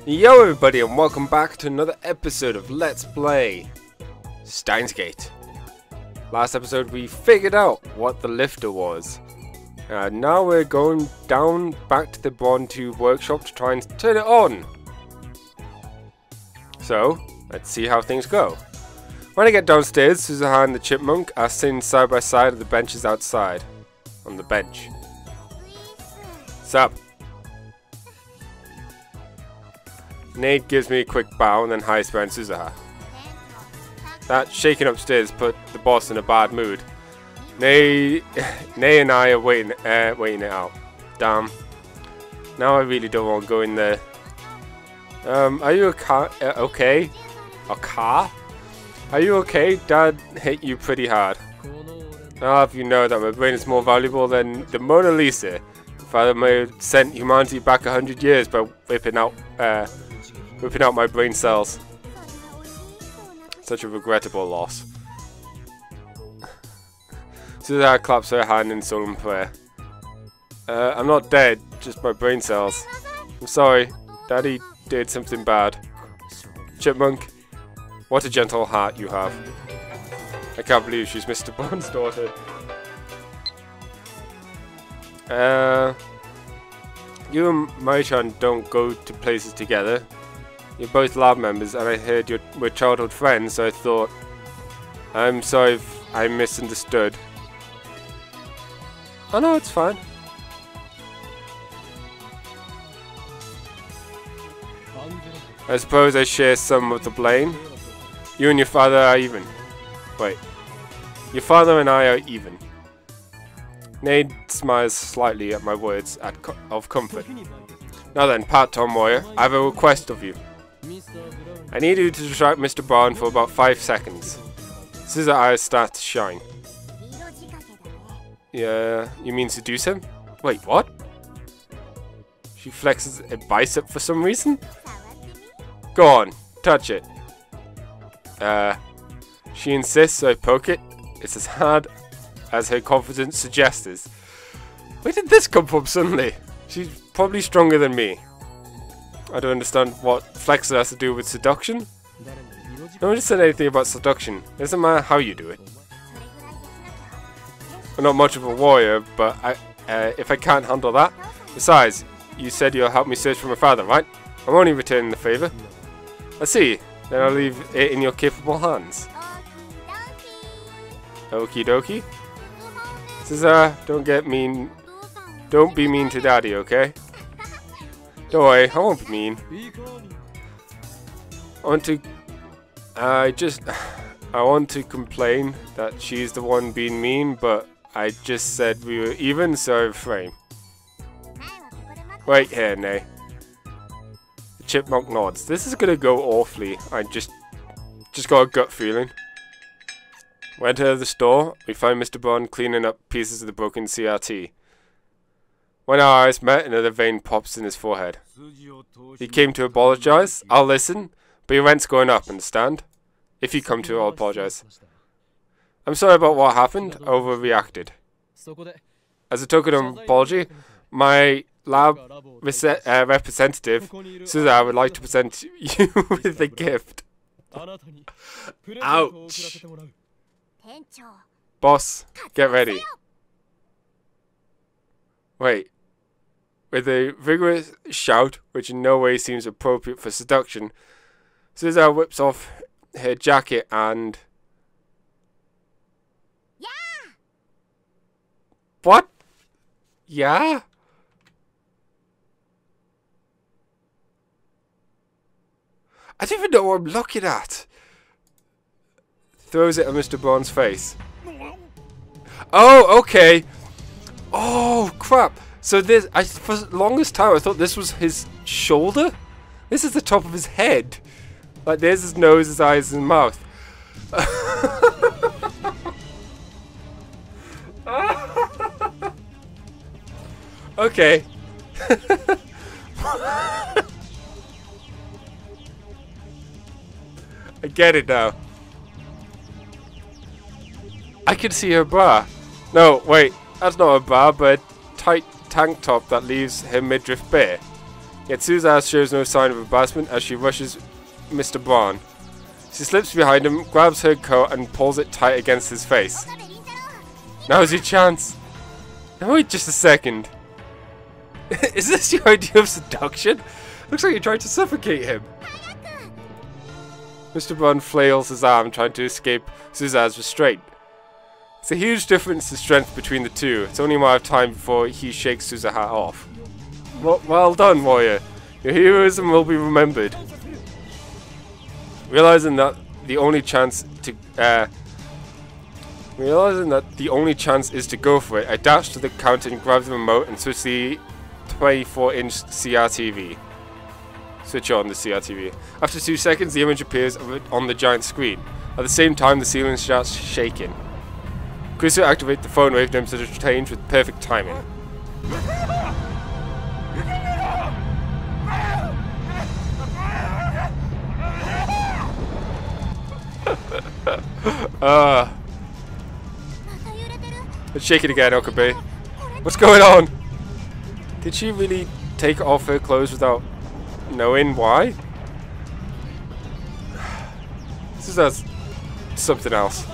Yo everybody, and welcome back to another episode of Let's Play Steins. Last episode we figured out what the lifter was. Now we're going down back to the Bronze workshop to try and turn it on. So, let's see how things go. When I get downstairs, Suzuha and the chipmunk are sitting side by side at the benches outside. On the bench. Sup? Nate gives me a quick bow and then hides behind Suzuha. That shaking upstairs put the boss in a bad mood. Nate and I are waiting it out. Damn. Now I really don't want to go in there. Are you okay? A car? Are you okay? Dad hit you pretty hard. I'll have you know that my brain is more valuable than the Mona Lisa. Father may have sent humanity back 100 years by whipping out my brain cells. Such a regrettable loss. Suzuha claps her hand in solemn prayer. I'm not dead, just my brain cells. I'm sorry, Daddy did something bad. Chipmunk, what a gentle heart you have. I can't believe she's Mr. Bond's daughter. You and Mai-chan don't go to places together. You're both lab members, and I heard we're childhood friends, so I thought... I'm sorry if I misunderstood. Oh no, it's fine. I suppose I share some of the blame. You and your father are even. Wait. Your father and I are even. Nade smiles slightly at my words of comfort. Now then, part-time warrior, I have a request of you. I need you to distract Mr. Bond for about 5 seconds. Suzuha's eyes start to shine. Yeah, you mean seduce him? Wait, what? She flexes a bicep for some reason? Go on, touch it. She insists, so I poke it. It's as hard as her confidence suggests. Where did this come from suddenly? She's probably stronger than me. I don't understand what flexor has to do with seduction. No one just said anything about seduction. It doesn't matter how you do it. I'm not much of a warrior, but if I can't handle that... Besides, you said you'll help me search for my father, right? I'm only returning the favour. I see. Then I'll leave it in your capable hands. Okie dokie. Suzuha, don't be mean to Daddy, okay? Don't worry, I won't be mean. I want to complain that she's the one being mean, but I just said we were even, so I refrain. Wait here, Nay. The chipmunk nods. This is gonna go awfully. I just got a gut feeling. We enter the store. We find Mr. Bond cleaning up pieces of the broken CRT. When our eyes met, another vein pops in his forehead. He came to apologize. I'll listen, but your rent's going up, understand? If you come to, I'll apologize. I'm sorry about what happened. Overreacted. As a token of apology, my lab representative, Suzuha, would like to present you with a gift. Ouch. Boss, get ready. Wait. With a vigorous shout, which in no way seems appropriate for seduction, Suzuha whips off her jacket and... Yeah! What? Yeah? I don't even know what I'm looking at. Throws it at Mr. Bond's face. Oh, okay. Oh, crap. So this, for the longest time, I thought this was his shoulder. This is the top of his head. Like, there's his nose, his eyes, and mouth. Okay. I get it now. I can see her bra. No, wait. That's not a bra, but a tight tank top that leaves her midriff bare. Yet Suzuha shows no sign of embarrassment as she rushes Mr. Braun. She slips behind him, grabs her coat and pulls it tight against his face. Now's your chance. Now wait just a second. Is this your idea of seduction? Looks like you're trying to suffocate him. Mr. Braun flails his arm trying to escape Suzuha's restraint. It's a huge difference in strength between the two. It's only a matter of time before he shakes Suzuha off. Well done, warrior. Your heroism will be remembered. Realizing that the only chance is to go for it, I dash to the counter and grab the remote and switch the 24-inch CRTV. Switch on the CRTV. After 2 seconds, the image appears on the giant screen. At the same time, the ceiling starts shaking. Chris will activate the phone wave to change with perfect timing. Let's shake it again, Okabe. What's going on? Did she really take off her clothes without knowing why? This is something else.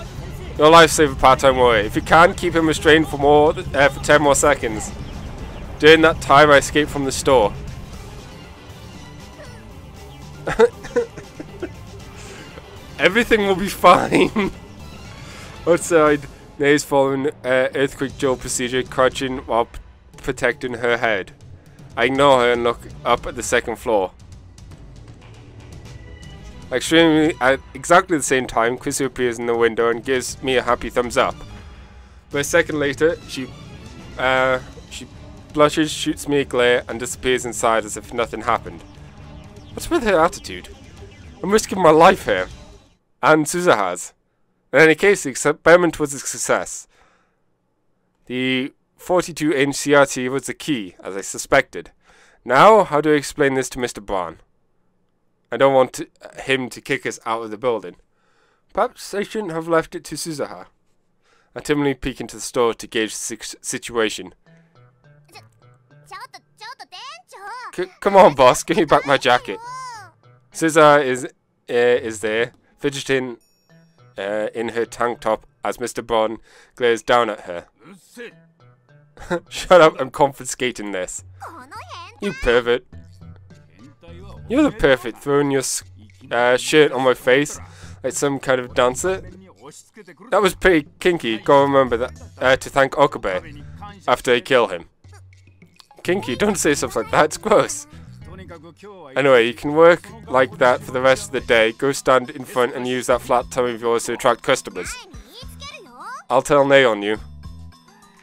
Your lifesaver, part-time warrior. If you can, keep him restrained for 10 more seconds. During that time, I escape from the store. Everything will be fine. Outside, Nay's following earthquake drill procedure, crouching while protecting her head. I ignore her and look up at the second floor. Extremely, at exactly the same time, Chrissy appears in the window and gives me a happy thumbs up. But a second later, she blushes, shoots me a glare, and disappears inside as if nothing happened. What's with her attitude? I'm risking my life here. And Suzuha's. In any case, the experiment was a success. The 42-inch CRT was the key, as I suspected. Now, how do I explain this to Mr. Braun? I don't want him to kick us out of the building. Perhaps I shouldn't have left it to Suzuha. I timidly peek into the store to gauge the situation. Come on, boss, give me back my jacket. Suzuha is there, fidgeting in her tank top as Mr. Braun glares down at her. Shut up, I'm confiscating this. You pervert. You're the perfect, throwing your shirt on my face like some kind of dancer. That was pretty kinky. Go remember that to thank Okabe after I kill him. Kinky, don't say stuff like that, it's gross. Anyway, you can work like that for the rest of the day. Go stand in front and use that flat tummy of yours to attract customers. I'll tell Nay on you.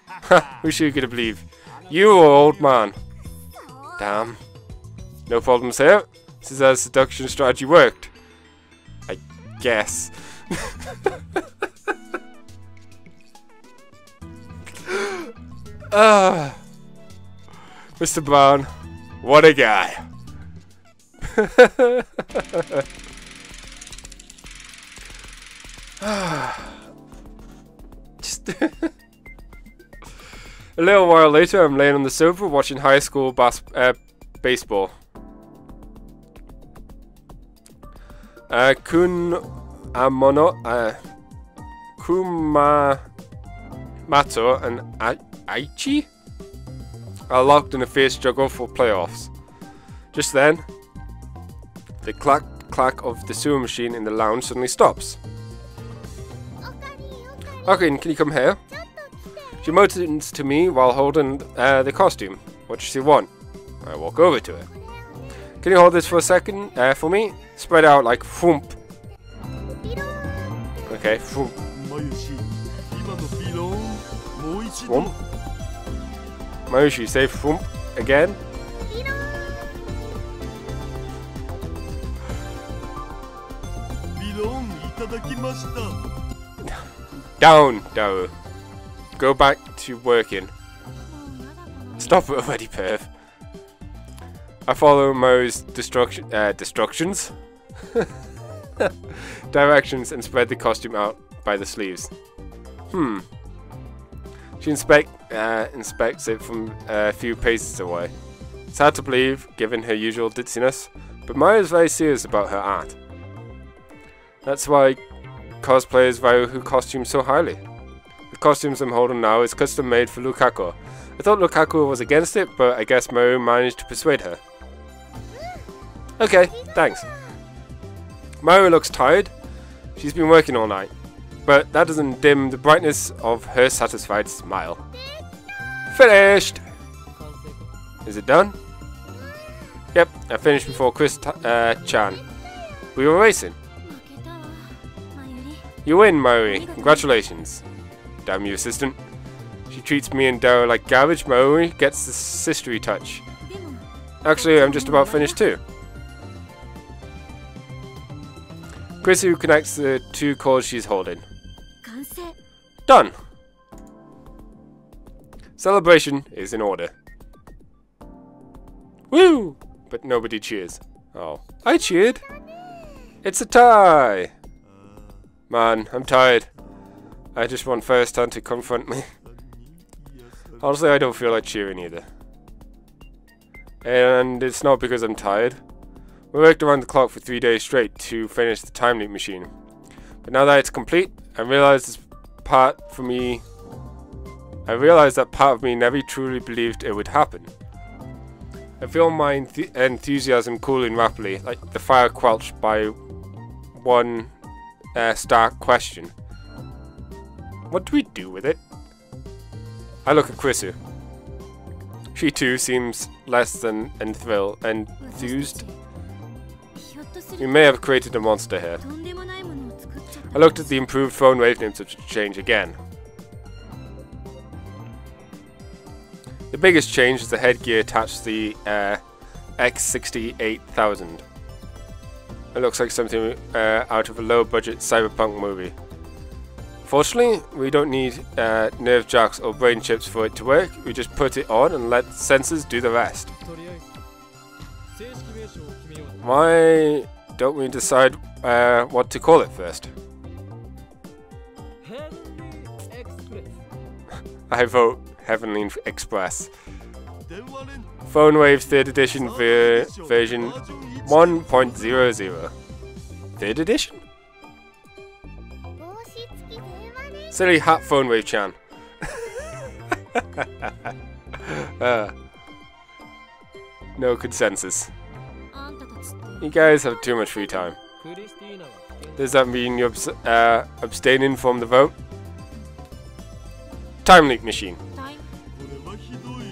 Ha, who's you gonna believe? You or old man? Damn. No problems here. This is how seduction strategy worked. I guess. Mr. Braun, what a guy. Just a little while later, I'm laying on the sofa watching high school baseball. Kumamoto and Aichi are locked in a fierce struggle for playoffs. Just then, the clack of the sewer machine in the lounge suddenly stops. Okay, can you come here? She motions to me while holding the costume. What does she want? I walk over to her. Can you hold this for a second for me? Spread out like thump. Okay, thump. Thump. Mayushi, say thump again. Down, Daru. Go back to working. Stop it already, perv. I follow Mo's directions and spread the costume out by the sleeves. She inspects it from a few paces away. It's hard to believe, given her usual ditziness, but Mayu is very serious about her art. That's why cosplayers value her costume so highly. The costumes I'm holding now is custom made for Lukaku. I thought Lukaku was against it, but I guess Mayu managed to persuade her. Okay, thanks. Mayu looks tired. She's been working all night, but that doesn't dim the brightness of her satisfied smile. Finished! Is it done? Yep, I finished before Chris-chan. We were racing. You win, Mayuri. Congratulations. Damn you, assistant. She treats me and Dara like garbage. Mayuri gets the sistery touch. Actually, I'm just about finished too. Chrissy connects the two cords she's holding. Done! Celebration is in order. Woo! But nobody cheers. Oh, I cheered. It's a tie! Man, I'm tired. I just want First Hand to confront me. Honestly, I don't feel like cheering either. And it's not because I'm tired. We worked around the clock for 3 days straight to finish the time leap machine. But now that it's complete, I realize that part of me never truly believed it would happen. I feel my enthusiasm cooling rapidly, like the fire quelched by one stark question. What do we do with it? I look at Chrisu. She too seems less than enthused. We may have created a monster here. I looked at the improved phone wavenames to change again. The biggest change is the headgear attached to the X68000. It looks like something out of a low-budget cyberpunk movie. Fortunately, we don't need nerve jacks or brain chips for it to work. We just put it on and let sensors do the rest. Why don't we decide what to call it first? I vote Heavenly Express. Phone Waves 3rd edition version 1.00. 3rd edition? Silly hat Phone Wave Chan. No consensus. You guys have too much free time. Does that mean you're abstaining from the vote? Time leap machine.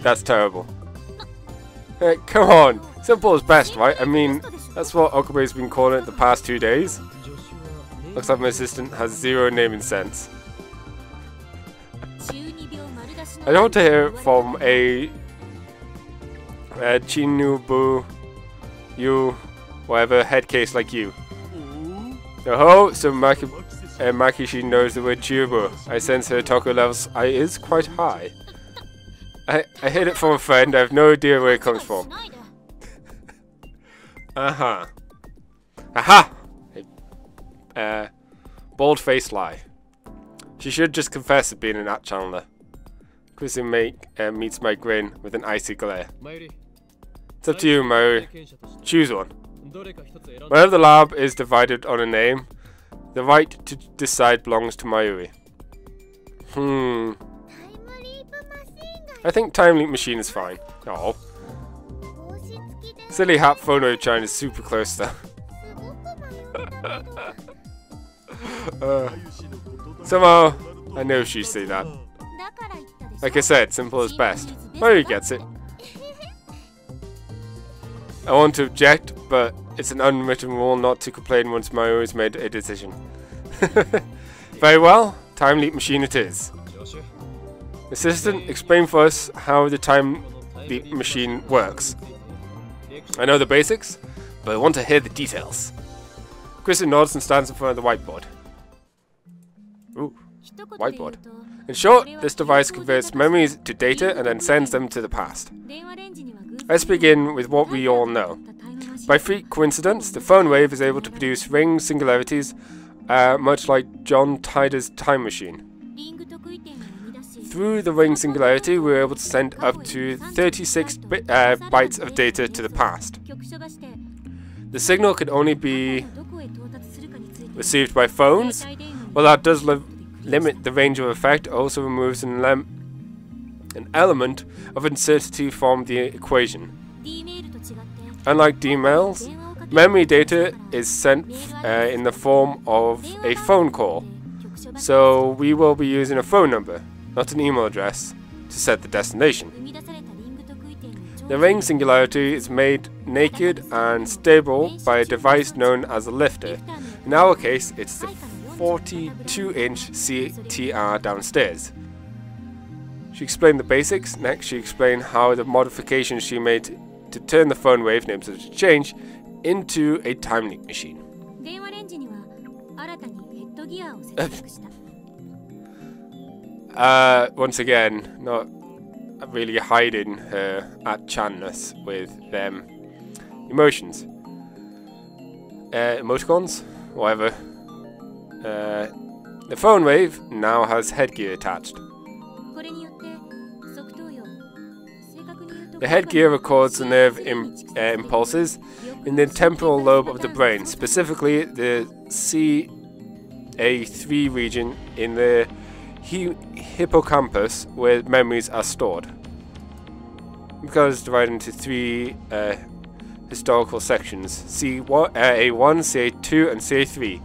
That's terrible. Hey, come on. Simple is best, right? I mean, that's what Okabe's been calling it the past 2 days. Looks like my assistant has zero naming sense. I don't want to hear it from a Chinubu, you, whatever, head case like you. Oh, so Makishi knows the word Chinubu. I sense her taco levels is quite high. I hid it from a friend. I have no idea where it comes from. Aha. Bald-faced lie. She should just confess to being an art channeler. Chrissy meets my grin with an icy glare. It's up to you, Mayuri. Choose one. Whenever the lab is divided on a name, the right to decide belongs to Mayuri. I think Time Leap Machine is fine. Oh. Silly hat Phone Wave Chan is super close though. Somehow, I know she'd say that. Like I said, simple is best. Mayuri gets it. I want to object, but it's an unwritten rule not to complain once Mayuri's made a decision. Very well, Time Leap Machine it is. Assistant, explain for us how the Time Leap Machine works. I know the basics, but I want to hear the details. Kristen nods and stands in front of the whiteboard. Ooh, whiteboard. In short, this device converts memories to data and then sends them to the past. Let's begin with what we all know. By freak coincidence, the phone wave is able to produce ring singularities, much like John Tider's time machine. Through the ring singularity, we were able to send up to 36 bytes of data to the past. The signal could only be received by phones. While that does limit the range of effect, it also removes an element of uncertainty from the equation. Unlike D-mails, memory data is sent in the form of a phone call. So we will be using a phone number, not an email address, to set the destination. The ring singularity is made naked and stable by a device known as a lifter. In our case, it's the 42-inch CTR downstairs. She explained the basics. Next, she explained how the modifications she made to turn the phone wave, names such as change, into a time leap machine. Once again, not really hiding her at-channess with them emotions. Emoticons? Whatever. The phone wave now has headgear attached. The headgear records the nerve impulses in the temporal lobe of the brain, specifically the CA3 region in the hippocampus where memories are stored. Because it's divided into three historical sections, A1, CA2 and CA3.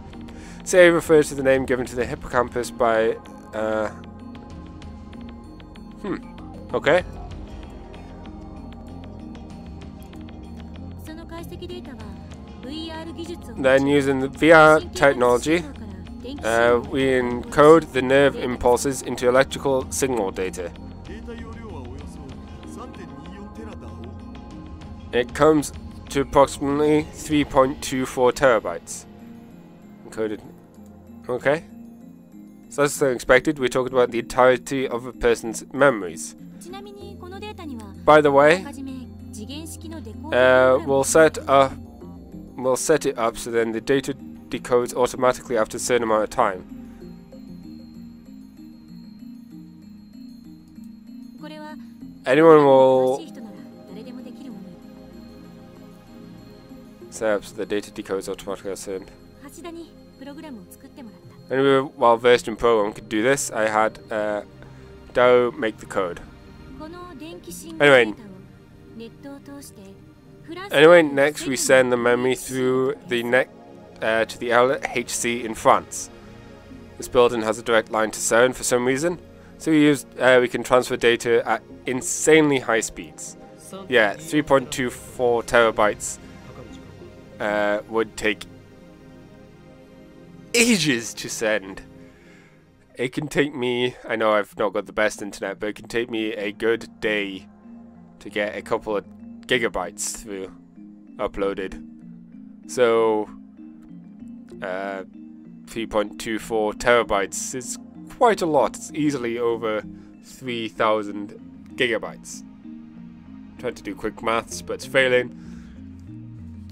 CA refers to the name given to the hippocampus by okay. Then using the VR technology, we encode the nerve impulses into electrical signal data. It comes to approximately 3.24 terabytes. Encoded. Okay. So that's expected. We're talking about the entirety of a person's memories. By the way, we'll set it up so then the data decodes automatically after a certain amount of time. Anyone will set up so the data decodes automatically after a certain. When we were well versed in program could do this, I had Dao make the code. Anyway, next we send the memory through the to the LHC in France. This building has a direct line to CERN for some reason, so we can transfer data at insanely high speeds. Yeah, 3.24 terabytes would take ages to send. It can take me, I know I've not got the best internet, but it can take me a good day to get a couple of gigabytes through uploaded. So 3.24 terabytes is quite a lot. It's easily over 3,000 gigabytes. I'm trying to do quick maths, but it's failing.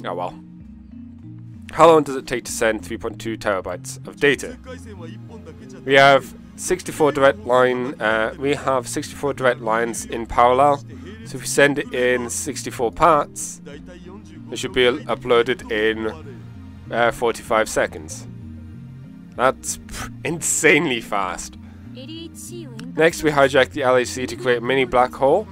Oh well. How long does it take to send 3.2 terabytes of data? We have 64 direct lines in parallel. So if we send it in 64 parts, it should be uploaded in 45 seconds. That's insanely fast. Next we hijack the LHC to create a mini black hole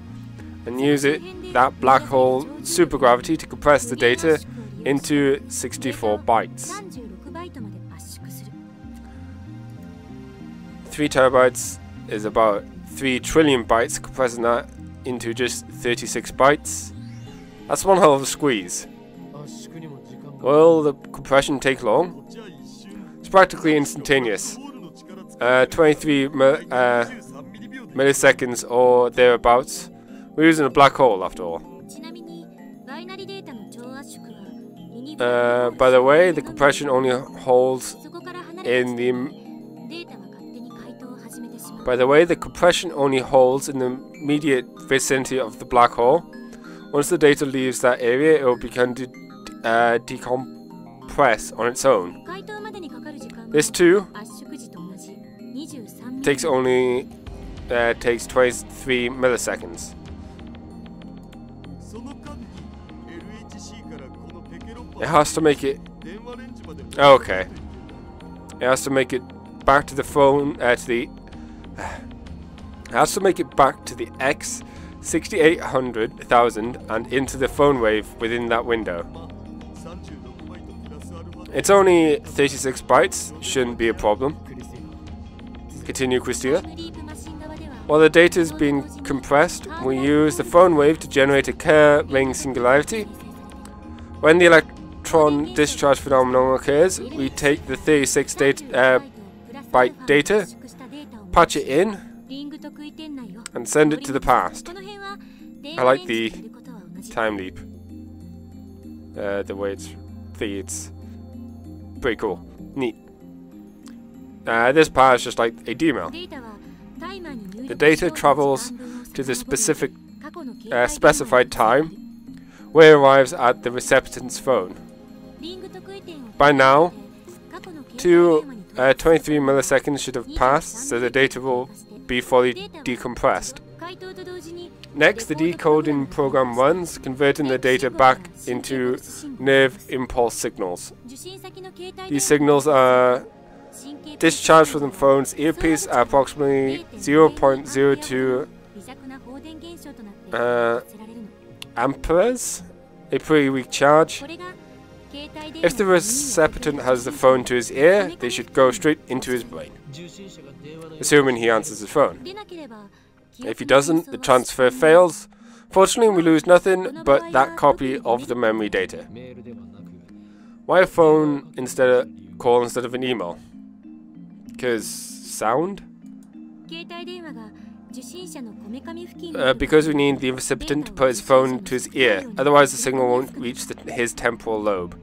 and use that black hole supergravity to compress the data into 64 bytes. 3 terabytes is about 3 trillion bytes, compressing that into just 36 bytes. That's one hell of a squeeze. Will the compression take long? It's practically instantaneous. 23 milliseconds or thereabouts. We're using a black hole after all. By the way, the compression only holds in the immediate vicinity of the black hole. Once the data leaves that area, it will begin to decompress on its own. This too takes only takes 23 milliseconds. It has to make it... Okay. It has to make it back to the phone, it has to make it back to the X 6800,000 and into the phone wave within that window. It's only 36 bytes, shouldn't be a problem. Continue, Christina. While the data is being compressed, we use the phone wave to generate a Kerr-ring singularity. When the electron discharge phenomenon occurs, we take the 36 byte data, patch it in, and send it to the past. I like the time leap. The way it's pretty cool. Neat. This part is just like a DML. The data travels to the specific specified time, where it arrives at the recipient's phone. By now, 23 milliseconds should have passed, so the data will be fully decompressed. Next, the decoding program runs, converting the data back into nerve impulse signals. These signals are discharged from the phone's earpiece at approximately 0.02 amperes, a pretty weak charge. If the recipient has the phone to his ear, they should go straight into his brain, assuming he answers his phone. If he doesn't, the transfer fails. Fortunately, we lose nothing but that copy of the memory data. Why a phone instead of an email? Because sound? Because we need the recipient to put his phone to his ear, otherwise the signal won't reach his temporal lobe.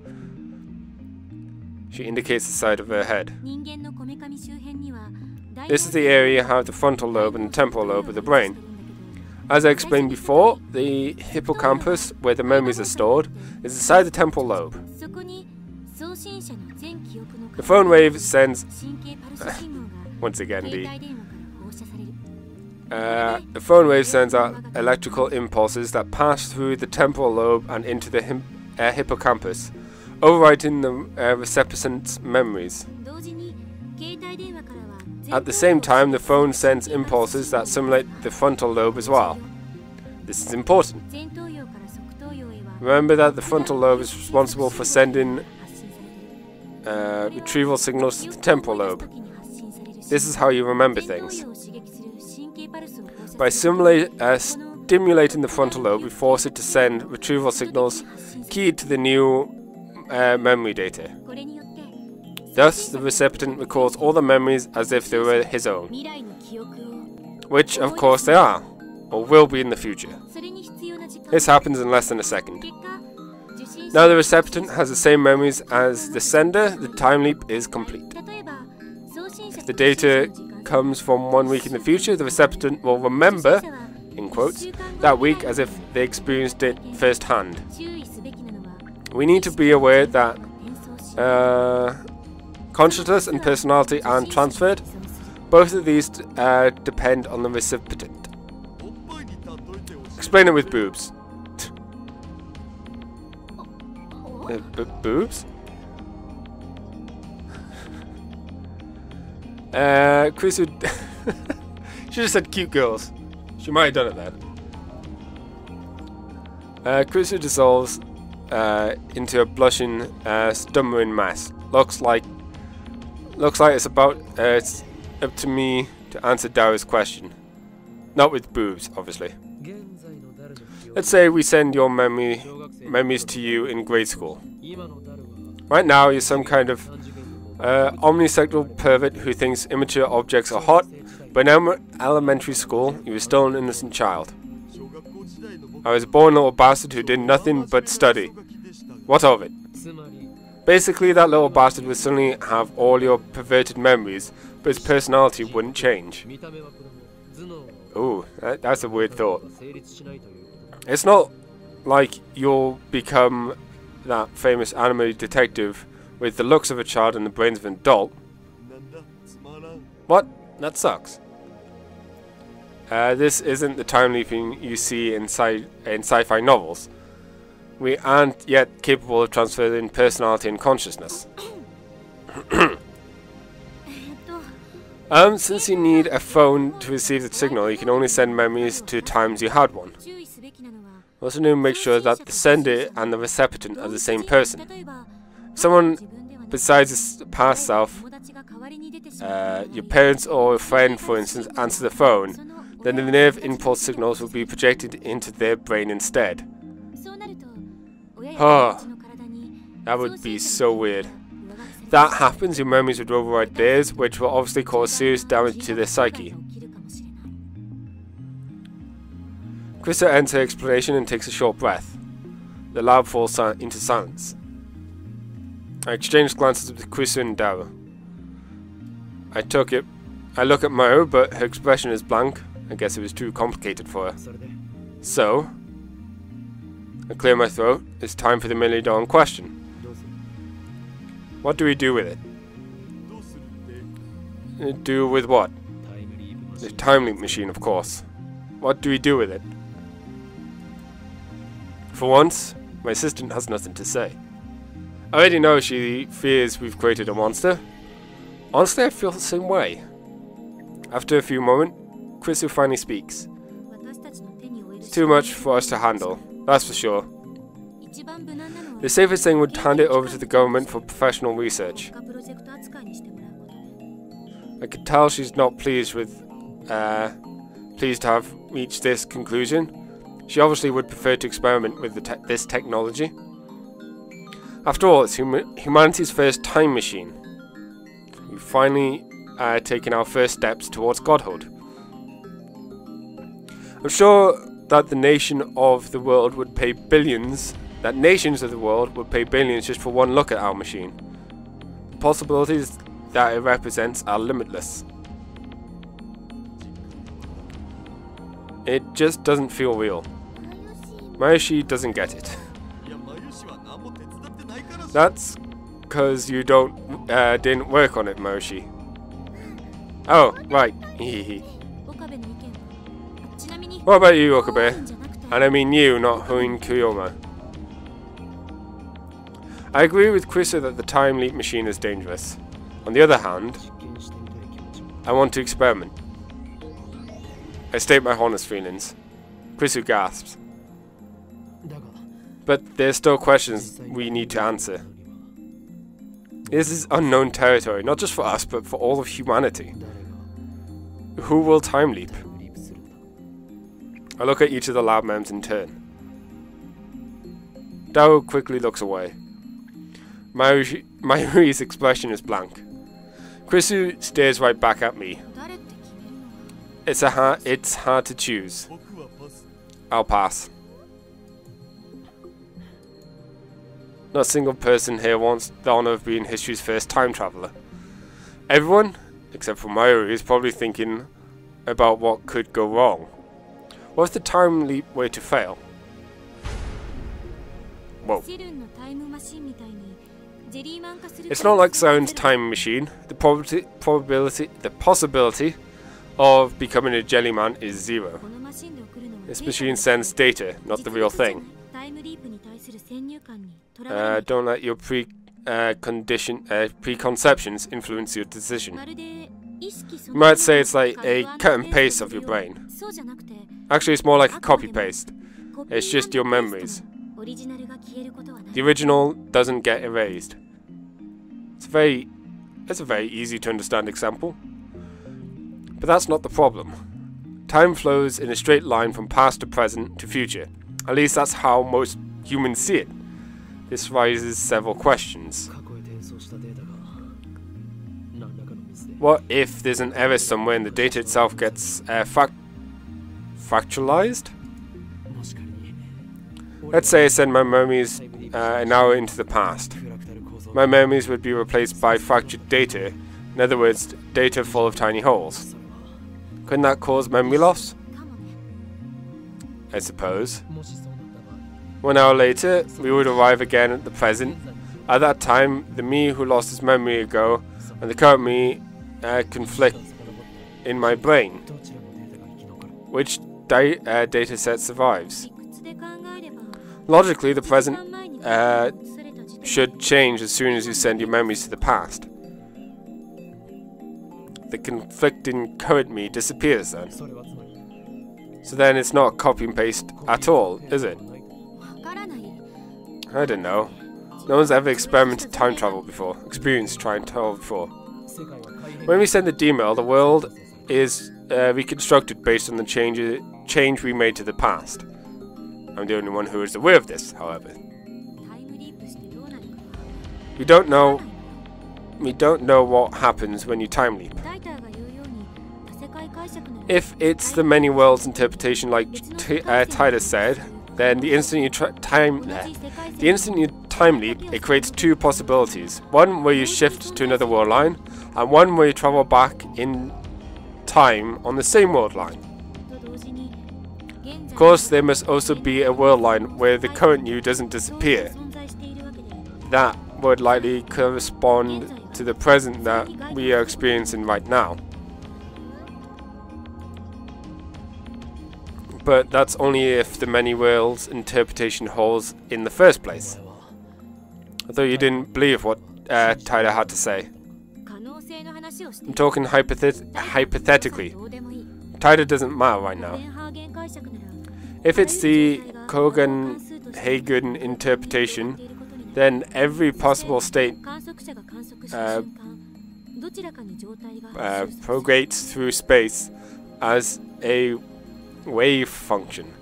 She indicates the side of her head. This is the area you have the frontal lobe and the temporal lobe of the brain. As I explained before, the hippocampus, where the memories are stored, is inside the temporal lobe. The phone wave sends... once again, the phone wave sends out electrical impulses that pass through the temporal lobe and into the hippocampus, overwriting the recipient's memories. At the same time, the phone sends impulses that simulate the frontal lobe as well. This is important. Remember that the frontal lobe is responsible for sending retrieval signals to the temporal lobe. This is how you remember things. By stimulating the frontal lobe, we force it to send retrieval signals keyed to the new memory data. Thus, the recipient recalls all the memories as if they were his own. Which, of course, they are, or will be in the future. This happens in less than a second. Now the recipient has the same memories as the sender, the time leap is complete. If the data comes from 1 week in the future, the recipient will remember, in quotes, that week as if they experienced it firsthand. We need to be aware that consciousness and personality aren't transferred. Both of these depend on the recipient. Explain it with boobs. Boobs? Chris would... she just said cute girls. She might have done it then. Chris dissolves into a blushing, stammering mass. Looks like it's up to me to answer Dara's question. Not with boobs, obviously. Let's say we send your memories to you in grade school. Right now, you're some kind of omnisexual pervert who thinks immature objects are hot, but in elementary school, you were still an innocent child. I was a born little bastard who did nothing but study. What of it? Basically, that little bastard would suddenly have all your perverted memories, but his personality wouldn't change. Ooh, that's a weird thought. It's not like you'll become that famous anime detective with the looks of a child and the brains of an adult. What? That sucks. This isn't the time leaping you see in sci-fi novels. We aren't yet capable of transferring personality and consciousness. Since you need a phone to receive the signal, you can only send memories to times you had one. Also need to make sure that the sender and the recipient are the same person. If someone besides the past self, your parents or a friend for instance, answer the phone, then the nerve impulse signals will be projected into their brain instead. Oh, that would be so weird. If that happens, your memories would override theirs, which will obviously cause serious damage to their psyche. Krista ends her explanation and takes a short breath. The lab falls into silence. I exchange glances with Krista and Daryl. I look at Maru, but her expression is blank. I guess it was too complicated for her. So, I clear my throat. It's time for the million-dollar question. What do we do with it? Do with what? The time leap machine, of course. What do we do with it? For once, my assistant has nothing to say. I already know she fears we've created a monster. Honestly, I feel the same way. After a few moments, Chrisu finally speaks. It's too much for us to handle, that's for sure. The safest thing would hand it over to the government for professional research. I could tell she's not pleased to have reached this conclusion. She obviously would prefer to experiment with this technology. After all, it's humanity's first time machine. We've finally taken our first steps towards godhood. I'm sure that nations of the world would pay billions just for one look at our machine. The possibilities that it represents are limitless. It just doesn't feel real. Mayushi doesn't get it. That's because you didn't work on it, Mayushi. Oh, right. What about you, Okabe? And I mean you, not Huin Kuyoma. I agree with Krisa that the time leap machine is dangerous. On the other hand, I want to experiment. I state my honest feelings. Krisu gasps. But there's still questions we need to answer. This is unknown territory, not just for us, but for all of humanity. Who will time leap? I look at each of the lab members in turn. Dao quickly looks away. Mayuri's expression is blank. Krisu stares right back at me. It's hard to choose. I'll pass. Not a single person here wants the honor of being history's first time traveler. Everyone, except for Mayuri, is probably thinking about what could go wrong. What if the time leap were to fail? Whoa. It's not like Sound's time machine. The possibility of becoming a jellyman is zero. This machine sends data, not the real thing. Don't let your preconceptions influence your decision. You might say it's like a cut and paste of your brain. Actually, it's more like a copy-paste. It's just your memories. The original doesn't get erased. It's a very easy to understand example. But that's not the problem. Time flows in a straight line from past to present to future. At least that's how most humans see it. This raises several questions. What if there's an error somewhere and the data itself gets fractalized? Let's say I send my memories an hour into the past. My memories would be replaced by fractured data, in other words, data full of tiny holes. Couldn't that cause memory loss? I suppose. 1 hour later, we would arrive again at the present. At that time, the me who lost his memory ago and the current me conflict in my brain. Which data set survives? Logically, the present should change as soon as you send your memories to the past. The conflicting current me disappears then. So then it's not copy and paste at all, is it? I don't know. No one's ever experimented time travel before, experienced time travel before. When we send the email, the world is reconstructed based on the change we made to the past. I'm the only one who is aware of this, however. We don't know what happens when you time leap. If it's the many worlds interpretation like Titus said, then the instant you time leap, it creates two possibilities. One where you shift to another world line, and one where you travel back in time on the same world line. Of course, there must also be a world line where the current you doesn't disappear. That would likely correspond to the present that we are experiencing right now. But that's only if the many worlds interpretation holds in the first place. Although you didn't believe what Tyler had to say. I'm talking hypothetically. Tyler doesn't matter right now. If it's the Copenhagen interpretation, then every possible state propagates through space as a wave function.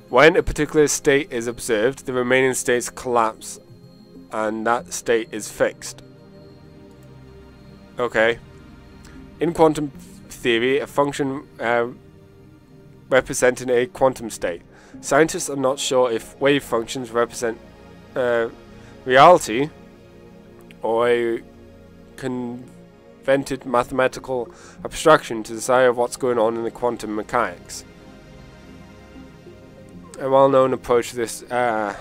When a particular state is observed, the remaining states collapse and that state is fixed. Okay. In quantum theory, a function representing a quantum state. Scientists are not sure if wave functions represent reality or a convented mathematical abstraction to decide what's going on in the quantum mechanics. A well-known approach to this in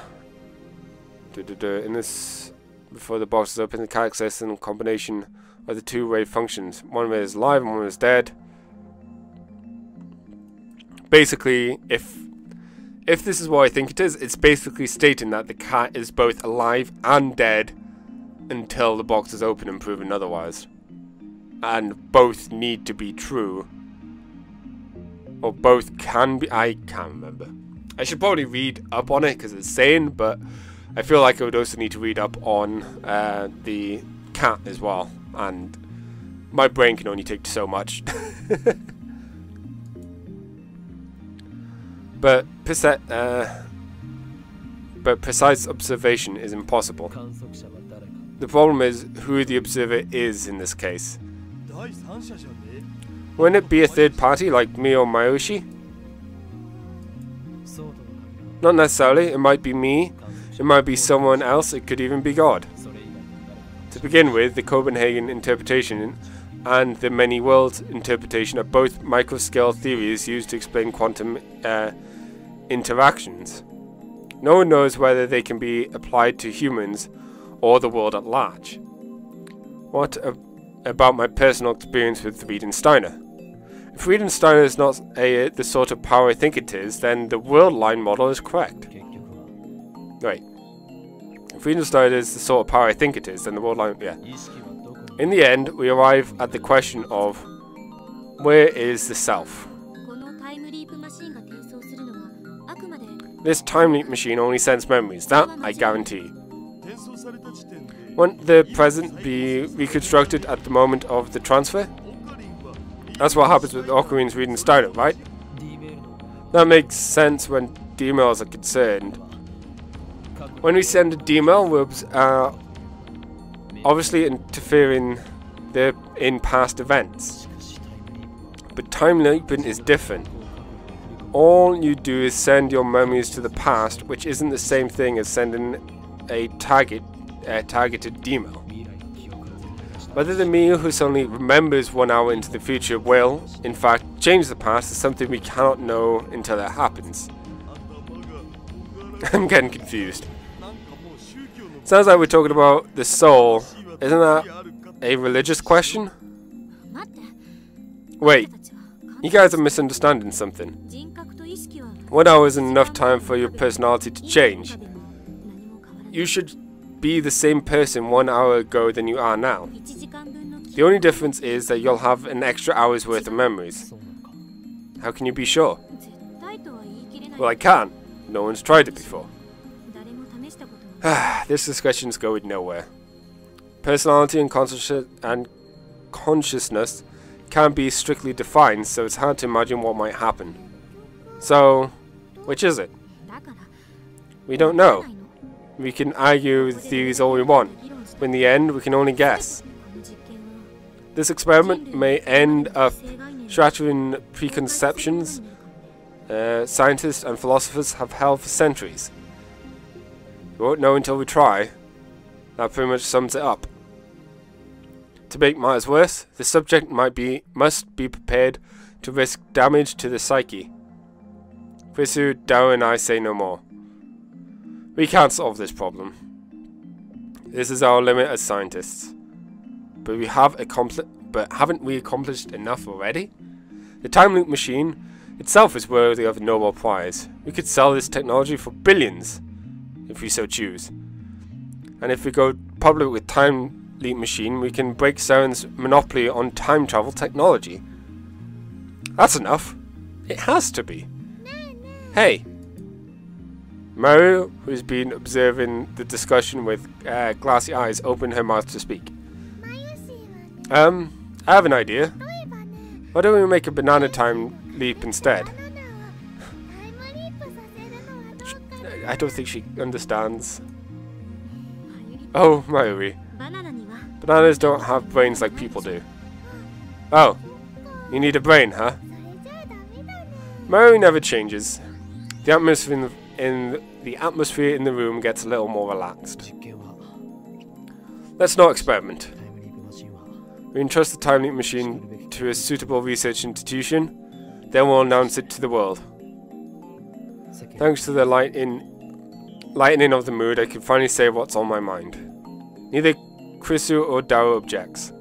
this before the box is open, the calculus and combination of the two wave functions. One is live and one is dead. Basically, if this is what I think it is, it's basically stating that the cat is both alive and dead until the box is open and proven otherwise. And both need to be true. Or both can be. I can't remember. I should probably read up on it because it's saying, but I feel like I would also need to read up on the cat as well. And my brain can only take so much. But precise observation is impossible. The problem is who the observer is in this case. Wouldn't it be a third party like me or Mayoshi? Not necessarily, it might be me, it might be someone else, it could even be God. To begin with, the Copenhagen interpretation and the many worlds interpretation are both microscale theories used to explain quantum interactions. No one knows whether they can be applied to humans or the world at large. What about my personal experience with Steiner? If Steiner is not the sort of power I think it is, then the world line model is correct. Right. If Steiner is the sort of power I think it is, then the world line, yeah. In the end, we arrive at the question of where is the self? This time leap machine only sends memories, that I guarantee. Won't the present be reconstructed at the moment of the transfer? That's what happens with Ocarina's reading Steiner, right? That makes sense when D-mails are concerned. When we send a D-mail, we're obviously interfering in past events. But time leaping is different. All you do is send your memories to the past, which isn't the same thing as sending a targeted D-mail. Whether the me who suddenly remembers 1 hour into the future will, in fact, change the past is something we cannot know until it happens. I'm getting confused. Sounds like we're talking about the soul. Isn't that a religious question? Wait, You guys are misunderstanding something. 1 hour isn't enough time for your personality to change. You should be the same person 1 hour ago than you are now. The only difference is that you'll have an extra hour's worth of memories. How can you be sure? Well, I can't. No one's tried it before. This discussion's going nowhere. Personality and consciousness can't be strictly defined, so it's hard to imagine what might happen. So, which is it? We don't know. We can argue the theories all we want, but in the end we can only guess. This experiment may end up shattering preconceptions scientists and philosophers have held for centuries. We won't know until we try. That pretty much sums it up. To make matters worse, the subject must be prepared to risk damage to the psyche. Frisu, Dao and I say no more. We can't solve this problem. This is our limit as scientists. But haven't we accomplished enough already? The time loop machine itself is worthy of a Nobel Prize. We could sell this technology for billions, if we so choose. And if we go public with time leap machine, we can break Saren's monopoly on time travel technology. That's enough. It has to be. Hey! Maru, who's been observing the discussion with glassy eyes, opened her mouth to speak. I have an idea. Why don't we make a banana time leap instead? I don't think she understands. Oh, Mayuri. Bananas don't have brains like people do. Oh, you need a brain, huh? Mayuri never changes. The atmosphere in the room gets a little more relaxed. Let's not experiment. We entrust the time leap machine to a suitable research institution, then we'll announce it to the world. Thanks to the lightening of the mood, I can finally say what's on my mind. Neither Krisu or Dao objects.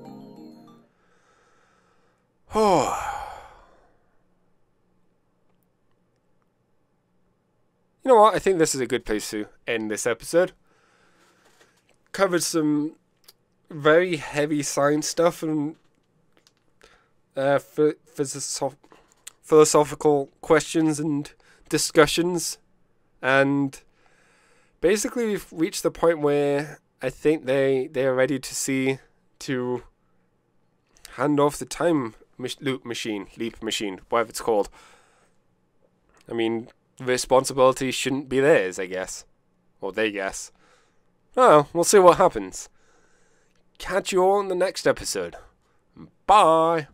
You know what? I think this is a good place to end this episode. Covered some very heavy science stuff and philosophical questions and discussions, and basically we've reached the point where I think they are ready to hand off the time leap machine, whatever it's called. I mean, the responsibility shouldn't be theirs, I guess, or they guess. Oh, we'll see what happens. Catch you all in the next episode. Bye.